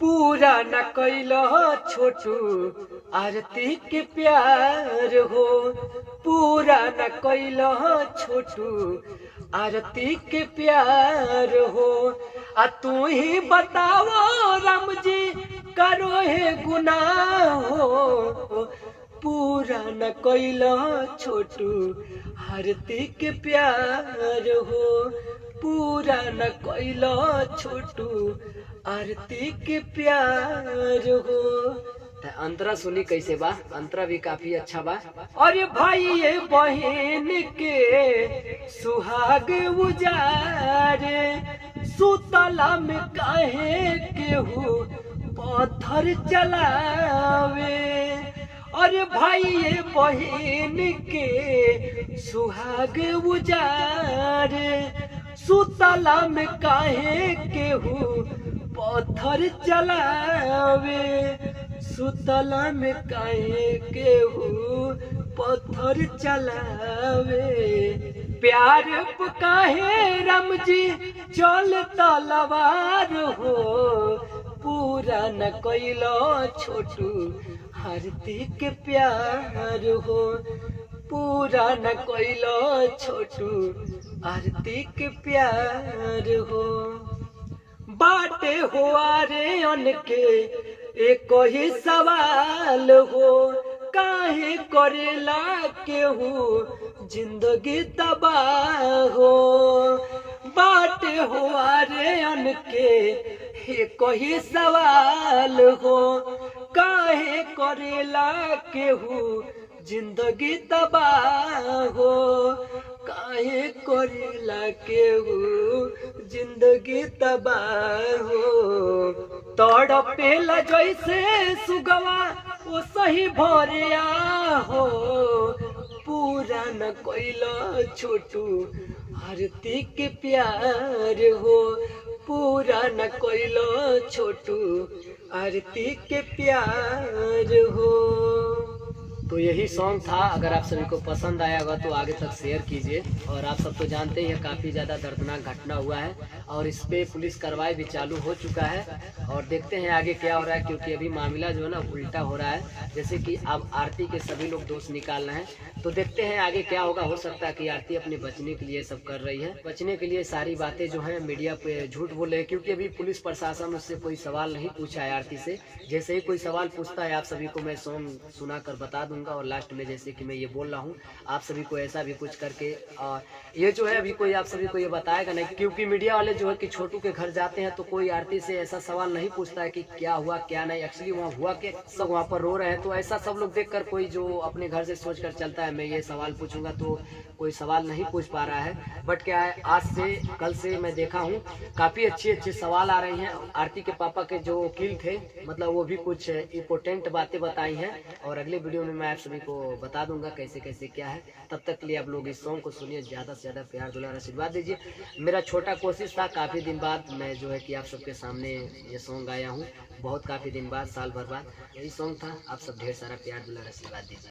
पूरा न कैलो छोटू आरती के प्यार हो। पूरा न कैलो छोटू आरती के प्यार हो। आ तू ही बताओ राम जी करो है गुनाह हो। पूरा न कैलो छोटू आरती के प्यार हो। पूरा न कैलो छोटू आरती के प्यार हो। अंतरा सुनी कैसे बा? अंतरा भी काफी अच्छा बा। अरे भाई ये बहन के सुहाग उजारे सुतला में काहे केहू पत्थर चलावे। अरे भाई ये बहन के सुहाग उजारे सुतला में काहे केहू पत्थर चलावे। सुतला में काहे केहू पत्थर चलावे। प्यार काहे राम जी चल तलवार हो। पूरा न कैलो छोटू आरती के प्यार हो। पूरा न कैलो छोटू आरती के प्यार हो। बाटे हुआ रे अनके एक ही सवाल हो। काहे करेला केहू जिंदगी तबाह हो। बाटे हुआ रे अनके एक ही सवाल हो। काहे करेला केहू जिंदगी तबाह हो। काहे करेला केहू जिंदगी तबाह हो। तड़पेला जैसे सुगवा वो सही भरिया हो। पूरा न कैलो छोटू आरती के प्यार हो। पूरा न कैलो छोटू आरती के प्यार हो। तो यही सॉन्ग था। अगर आप सभी को पसंद आया होगा तो आगे तक शेयर कीजिए। और आप सब तो जानते ही काफ़ी ज़्यादा दर्दनाक घटना हुआ है और इस पे पुलिस कार्रवाई भी चालू हो चुका है। और देखते हैं आगे क्या हो रहा है, क्योंकि अभी मामला जो है ना उल्टा हो रहा है। जैसे कि अब आरती के सभी लोग दोष निकाल रहे हैं, तो देखते हैं आगे क्या होगा। हो सकता है कि आरती अपने बचने के लिए सब कर रही है। बचने के लिए सारी बातें जो है मीडिया पे झूठ बोल रहे हैं, क्योंकि अभी पुलिस प्रशासन उससे कोई सवाल नहीं पूछा है आरती से। जैसे ही कोई सवाल पूछता है आप सभी को मैं सॉन्ग सुना कर बता दूंगा। और लास्ट में जैसे कि मैं ये बोल रहा हूँ आप सभी को ऐसा भी कुछ करके और ये जो है अभी कोई आप सभी को ये बताएगा नहीं, क्योंकि मीडिया वाले जो है कि छोटू के घर जाते हैं तो कोई आरती से ऐसा सवाल नहीं पूछता है कि क्या हुआ क्या नहीं। एक्चुअली वहाँ हुआ कि सब वहाँ पर रो रहे हैं, तो ऐसा सब लोग देखकर कोई जो अपने घर से सोच कर चलता है मैं ये सवाल पूछूंगा, तो कोई सवाल नहीं पूछ पा रहा है। बट क्या है, आज से कल से मैं देखा हूँ काफ़ी अच्छे सवाल आ रही हैं। आरती के पापा के जो वकील थे मतलब वो भी कुछ इम्पोर्टेंट बातें बताई हैं और अगले वीडियो में मैं आप सभी को बता दूंगा कैसे कैसे क्या है। तब तक के लिए आप लोग इस सॉन्ग को सुनिए, ज़्यादा से ज़्यादा प्यार दुलार आशीर्वाद दीजिए। मेरा छोटा कोशिश था, काफ़ी दिन बाद मैं जो है कि आप सबके सामने ये सॉन्ग आया हूँ। बहुत काफ़ी दिन बाद, साल भर बाद यही सॉन्ग था। आप सब ढेर सारा प्यार दुलार आशीर्वाद दीजिए।